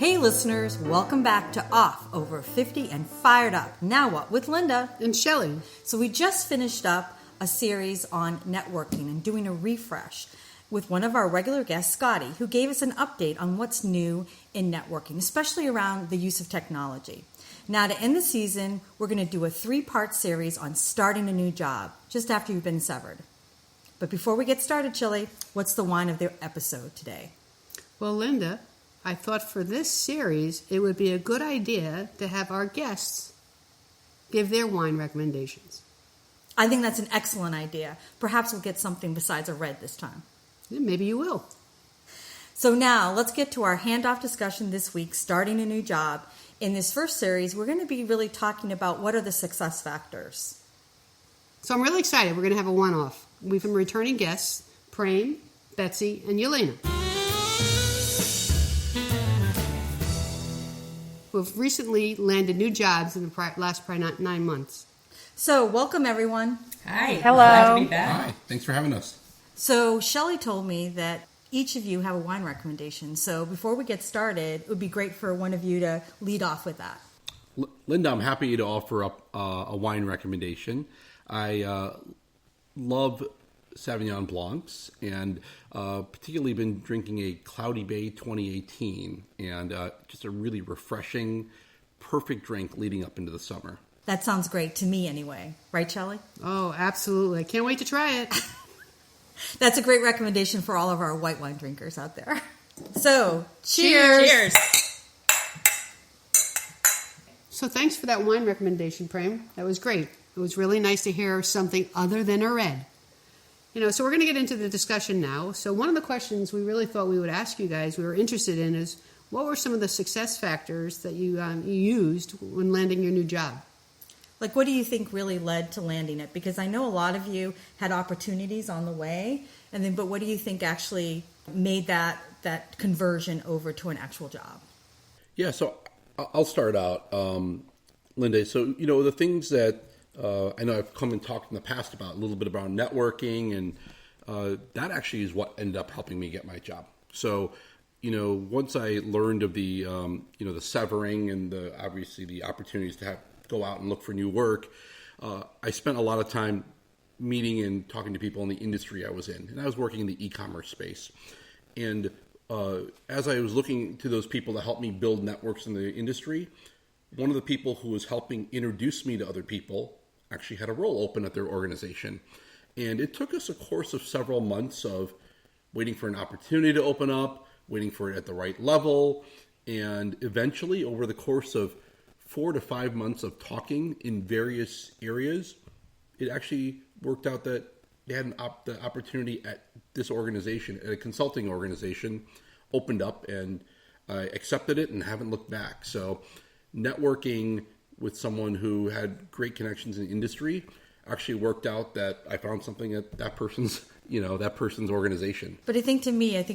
Hey listeners, welcome back to Off Over 50 and Fired Up. Now what with Linda and Shelley. So we just finished up a series on networking and doing a refresh with one of our regular guests, Scotty, who gave us an update on what's new in networking, especially around the use of technology. Now to end the season, we're going to do a 3-part series on starting a new job, just after you've been severed. But before we get started, Chili, what's the wine of the episode today? Well, Linda, I thought for this series, it would be a good idea to have our guests give their wine recommendations. I think that's an excellent idea. Perhaps we'll get something besides a red this time. Yeah, maybe you will. So now, let's get to our handoff discussion this week, starting a new job. In this first series, we're going to be really talking about what are the success factors. So I'm really excited. We're going to have a one-off. We've been returning guests, Prem, Betsy, and Jelena, who have recently landed new jobs in the last probably 9 months. So, welcome everyone. Hi. Hello. Glad to be back. Hi. Thanks for having us. So, Shelley told me that each of you have a wine recommendation. So, before we get started, it would be great for one of you to lead off with that. Linda, I'm happy to offer up a wine recommendation. I love Sauvignon Blancs, and particularly been drinking a Cloudy Bay 2018, and just a really refreshing, perfect drink leading up into the summer. That sounds great to me anyway. Right, Shelley? Oh, absolutely. I can't wait to try it. That's a great recommendation for all of our white wine drinkers out there. So, cheers! Cheers! So thanks for that wine recommendation, Prem. That was great. It was really nice to hear something other than a red. So we're going to get into the discussion now. So one of the questions we really thought we would ask you guys, we were interested in, is what were some of the success factors that you used when landing your new job? Like, what do you think really led to landing it? Because I know a lot of you had opportunities on the way, but what do you think actually made that conversion over to an actual job? Yeah, so I'll start out, Linda. So, the things that I know I've come and talked in the past about, a little bit about networking, and that actually is what ended up helping me get my job. So, once I learned of the, the severing and obviously the opportunities to go out and look for new work, I spent a lot of time meeting and talking to people in the industry I was in. And I was working in the e-commerce space. And as I was looking to those people to help me build networks in the industry, one of the people who was helping introduce me to other people actually had a role open at their organization. And it took us a course of several months of waiting for an opportunity to open up, waiting for it at the right level, and eventually over the course of 4 to 5 months of talking in various areas, it actually worked out that they had the opportunity at this organization, at a consulting organization, opened up, and I accepted it and haven't looked back. So networking with someone who had great connections in the industry actually worked out that I found something at that person's organization. But I think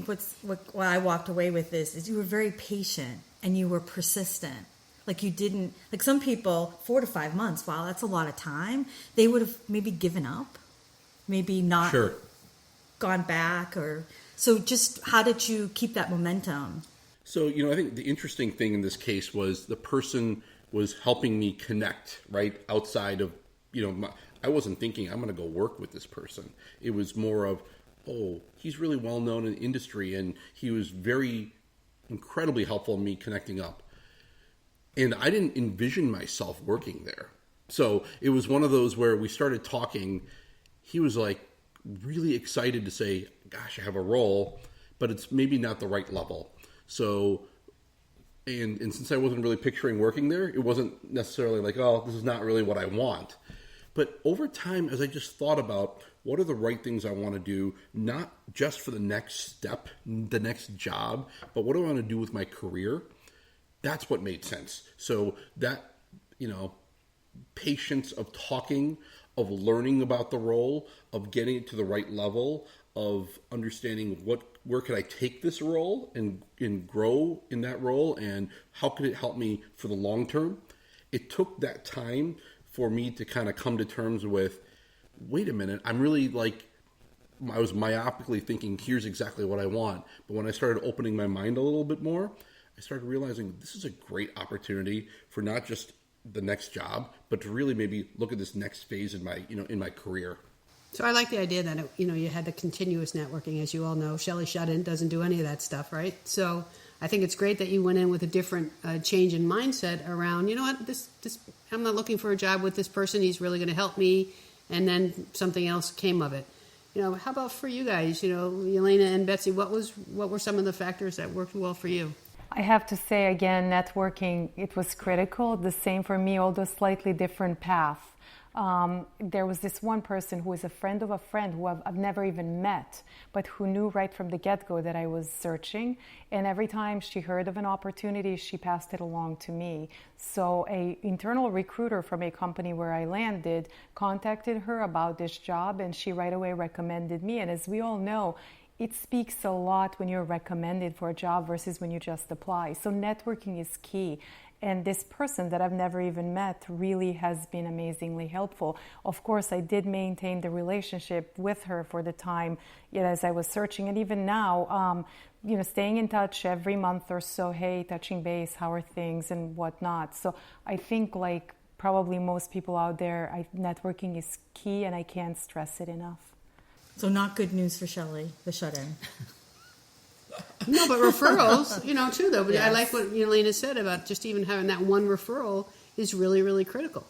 what I walked away with this is you were very patient and you were persistent. Like you didn't, like some people, 4 to 5 months, wow, that's a lot of time. They would have maybe given up, maybe not gone back, so just how did you keep that momentum? So, I think the interesting thing in this case was the person was helping me connect, right, outside of, I wasn't thinking I'm going to go work with this person. It was more of, oh, he's really well known in the industry, and he was incredibly helpful in me connecting up. And I didn't envision myself working there. So it was one of those where we started talking. He was like really excited to say, gosh, I have a role, but it's maybe not the right level. So, and since I wasn't really picturing working there, it wasn't necessarily like, oh, this is not really what I want. But over time, as I just thought about what are the right things I want to do, not just for the next step, the next job, but what do I want to do with my career? That's what made sense. So that, patience of talking, of learning about the role, of getting it to the right level, of understanding where could I take this role and grow in that role, and how could it help me for the long term. It took that time for me to kind of come to terms with, wait a minute, I'm really I was myopically thinking, here's exactly what I want. But when I started opening my mind a little bit more, I started realizing this is a great opportunity for not just the next job, but to really maybe look at this next phase in my career. So I like the idea that, you had the continuous networking. As you all know, Shelley Shut-In doesn't do any of that stuff, right? So I think it's great that you went in with a different change in mindset around, you know what, this I'm not looking for a job with this person. He's really going to help me. And then something else came of it. How about for you guys? Jelena and Betsy, what were some of the factors that worked well for you? I have to say again, networking, it was critical. The same for me, although slightly different path. There was this one person who was a friend of a friend who I've never even met, but who knew right from the get-go that I was searching. And every time she heard of an opportunity, she passed it along to me. So an internal recruiter from a company where I landed contacted her about this job, and she right away recommended me. And as we all know, it speaks a lot when you're recommended for a job versus when you just apply. So networking is key. And this person that I've never even met really has been amazingly helpful. Of course, I did maintain the relationship with her for the time as I was searching. And even now, staying in touch every month or so, hey, touching base, how are things and whatnot. So I think like probably most people out there, networking is key, and I can't stress it enough. So not good news for Shelley, the shut-in. No, but referrals, too, though. But Yes. I like what Jelena said about just even having that one referral is really, really critical.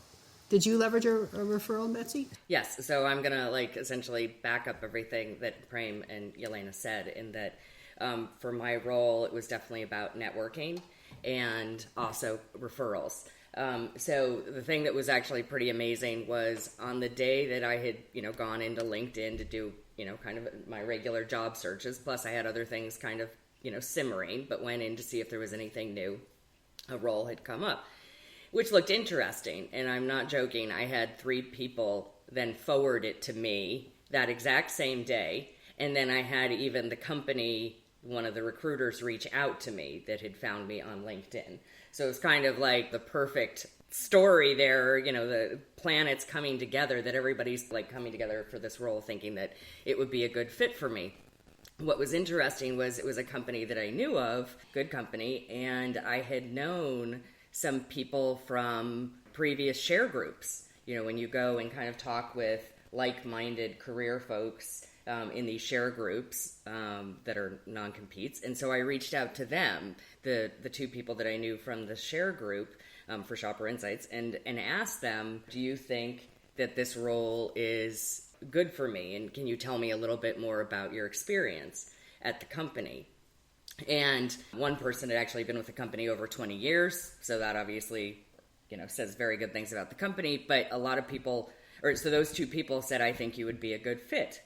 Did you leverage a referral, Betsy? Yes. So I'm going to essentially back up everything that Prem and Jelena said in that for my role, it was definitely about networking and also referrals. So the thing that was actually pretty amazing was on the day that I had, gone into LinkedIn to do, kind of my regular job searches. Plus I had other things kind of, simmering, but went in to see if there was anything new. A role had come up, which looked interesting. And I'm not joking. I had 3 people then forward it to me that exact same day. And then I had even the company, one of the recruiters, reach out to me that had found me on LinkedIn. So it's kind of like the perfect story there, the planets coming together, that everybody's coming together for this role thinking that it would be a good fit for me. What was interesting was it was a company that I knew of, good company, and I had known some people from previous share groups. When you go and kind of talk with like-minded career folks in these share groups that are non-competes. And so I reached out to them, the 2 people that I knew from the share group for Shopper Insights, and asked them, do you think that this role is good for me? And can you tell me a little bit more about your experience at the company? And one person had actually been with the company over 20 years. So that obviously, says very good things about the company. But a lot of people, so those 2 people said, I think you would be a good fit,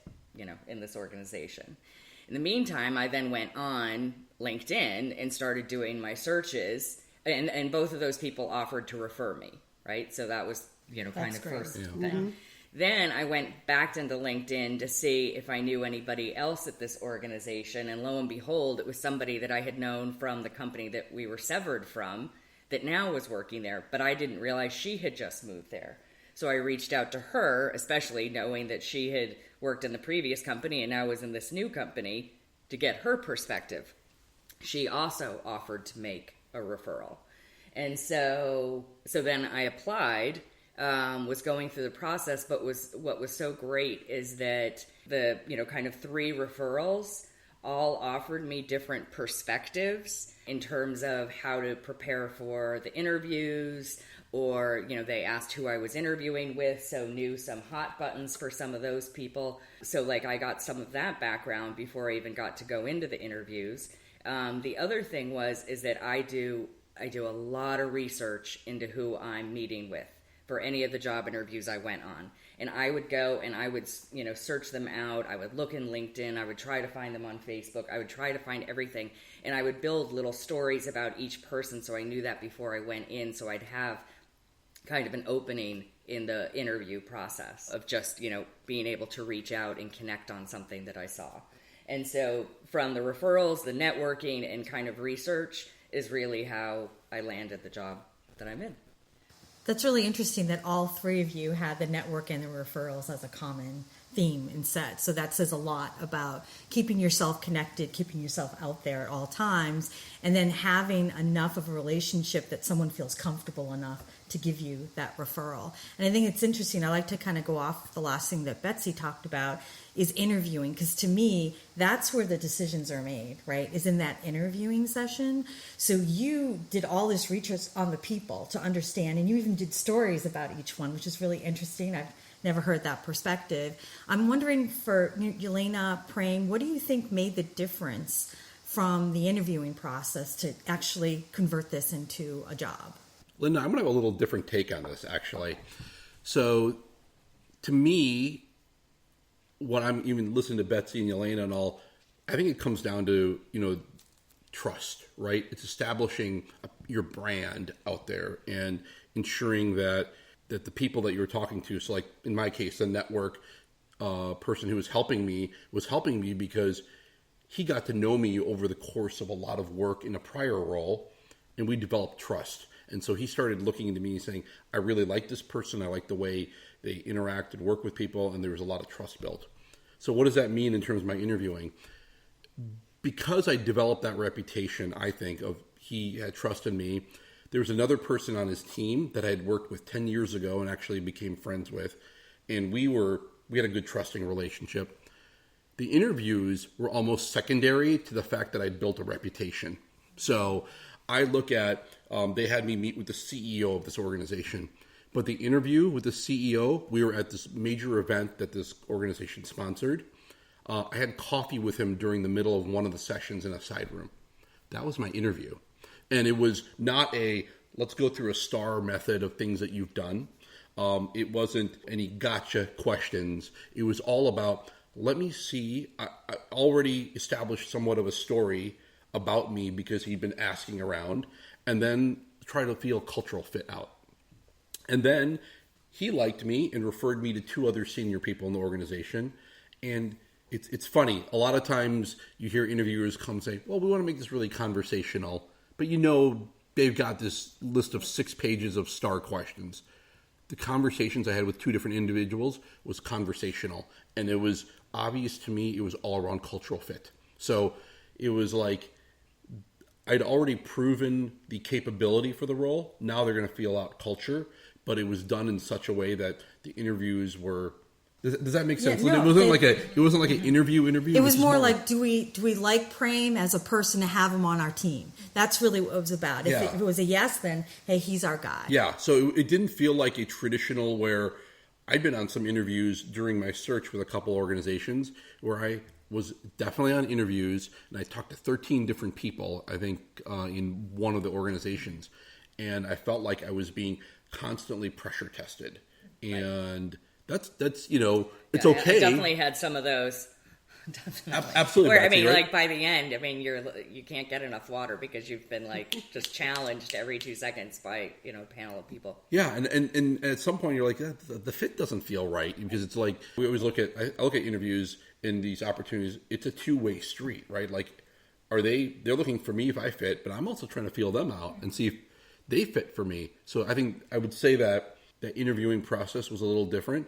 in this organization. In the meantime, I then went on LinkedIn and started doing my searches, and both of those people offered to refer me, right? So that was, kind That's of great. first Yeah. thing. Mm-hmm. Then I went back into LinkedIn to see if I knew anybody else at this organization, and lo and behold, it was somebody that I had known from the company that we were severed from that now was working there, but I didn't realize she had just moved there. So I reached out to her, especially knowing that she had worked in the previous company and now was in this new company, to get her perspective. She also offered to make a referral. And so then I applied, was going through the process, but what was so great is that the, kind of 3 referrals all offered me different perspectives in terms of how to prepare for the interviews, or, they asked who I was interviewing with, so knew some hot buttons for some of those people. So I got some of that background before I even got to go into the interviews. The other thing is that I do a lot of research into who I'm meeting with for any of the job interviews I went on. And I would go and I would, search them out. I would look in LinkedIn. I would try to find them on Facebook. I would try to find everything. And I would build little stories about each person, so I knew that before I went in. So I'd have kind of an opening in the interview process of just, being able to reach out and connect on something that I saw. And so from the referrals, the networking, and kind of research is really how I landed the job that I'm in. That's really interesting that all 3 of you had the network and the referrals as a common theme and set. So that says a lot about keeping yourself connected, keeping yourself out there at all times, and then having enough of a relationship that someone feels comfortable enough to give you that referral. And I think it's interesting. I like to kind of go off the last thing that Betsy talked about is interviewing, because to me, that's where the decisions are made, right? Is in that interviewing session. So you did all this research on the people to understand, and you even did stories about each one, which is really interesting. I've never heard that perspective. I'm wondering for Jelena, Prem, what do you think made the difference from the interviewing process to actually convert this into a job? Linda, I'm going to have a little different take on this, actually. So, to me, what I'm even listening to Betsy and Jelena and all, I think it comes down to, trust, right? It's establishing your brand out there and ensuring that the people that you're talking to, so like in my case, the network person who was helping me because he got to know me over the course of a lot of work in a prior role, and we developed trust. And so he started looking into me and saying, I really like this person. I like the way they interact and work with people, and there was a lot of trust built. So what does that mean in terms of my interviewing? Because I developed that reputation, I think, of he had trust in me, there was another person on his team that I had worked with 10 years ago and actually became friends with. And we had a good trusting relationship. The interviews were almost secondary to the fact that I'd built a reputation. So I look at, they had me meet with the CEO of this organization. But the interview with the CEO, we were at this major event that this organization sponsored. I had coffee with him during the middle of one of the sessions in a side room. That was my interview. And it was not let's go through a star method of things that you've done. It wasn't any gotcha questions. It was all about, let me see, I already established somewhat of a story about me because he'd been asking around, and then try to feel cultural fit out. And then he liked me and referred me to two other senior people in the organization. And it's funny. A lot of times you hear interviewers come say, well, we want to make this really conversational. But they've got this list of 6 pages of star questions. The conversations I had with two different individuals was conversational. And it was obvious to me it was all around cultural fit. So it was like I'd already proven the capability for the role. Now they're going to feel out culture. But it was done in such a way that the interviews were. Does that make sense? Yeah, no, it wasn't like an interview. It was more like, do we like Prem as a person to have him on our team? That's really what it was about. Yeah. If it was a yes, then hey, he's our guy. Yeah. So it didn't feel like a traditional where I'd been on some interviews during my search with a couple organizations where I was definitely on interviews and I talked to 13 different people, I think, in one of the organizations. And I felt like I was being constantly pressure tested. And that's it's okay. I definitely had some of those. Definitely. Absolutely. Where, Betsy, like by the end, you can't get enough water because you've been just challenged every 2 seconds by a panel of people. Yeah, and at some point you're like, the fit doesn't feel right because it's like we always I look at interviews in these opportunities. It's a two-way street, right? Like, they're looking for me if I fit, but I'm also trying to feel them out and see if they fit for me. So I think I would say that the interviewing process was a little different,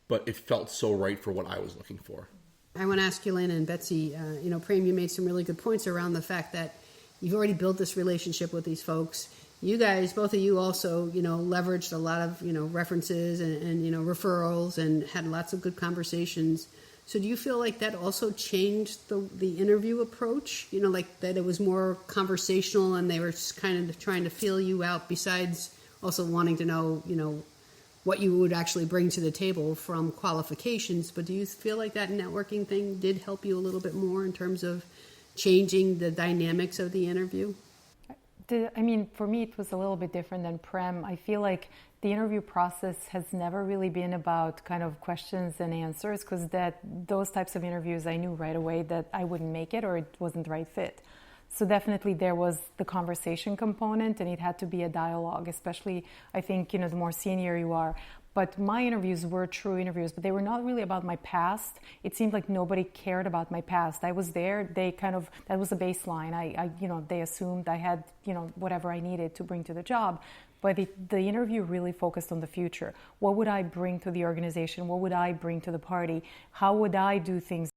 but it felt so right for what I was looking for. I want to ask Jelena and Betsy, Prem, you made some really good points around the fact that you've already built this relationship with these folks. You guys, both of you also, leveraged a lot of, references and referrals and had lots of good conversations. So do you feel like that also changed the interview approach? Like that it was more conversational and they were just kind of trying to feel you out besides also wanting to know, what you would actually bring to the table from qualifications. But do you feel like that networking thing did help you a little bit more in terms of changing the dynamics of the interview? For me, it was a little bit different than Prem. I feel like the interview process has never really been about kind of questions and answers because those types of interviews, I knew right away that I wouldn't make it or it wasn't the right fit. So definitely there was the conversation component and it had to be a dialogue, especially I think, the more senior you are. But my interviews were true interviews, but they were not really about my past. It seemed like nobody cared about my past. I was there. That was a baseline. They assumed I had, whatever I needed to bring to the job. But the interview really focused on the future. What would I bring to the organization? What would I bring to the party? How would I do things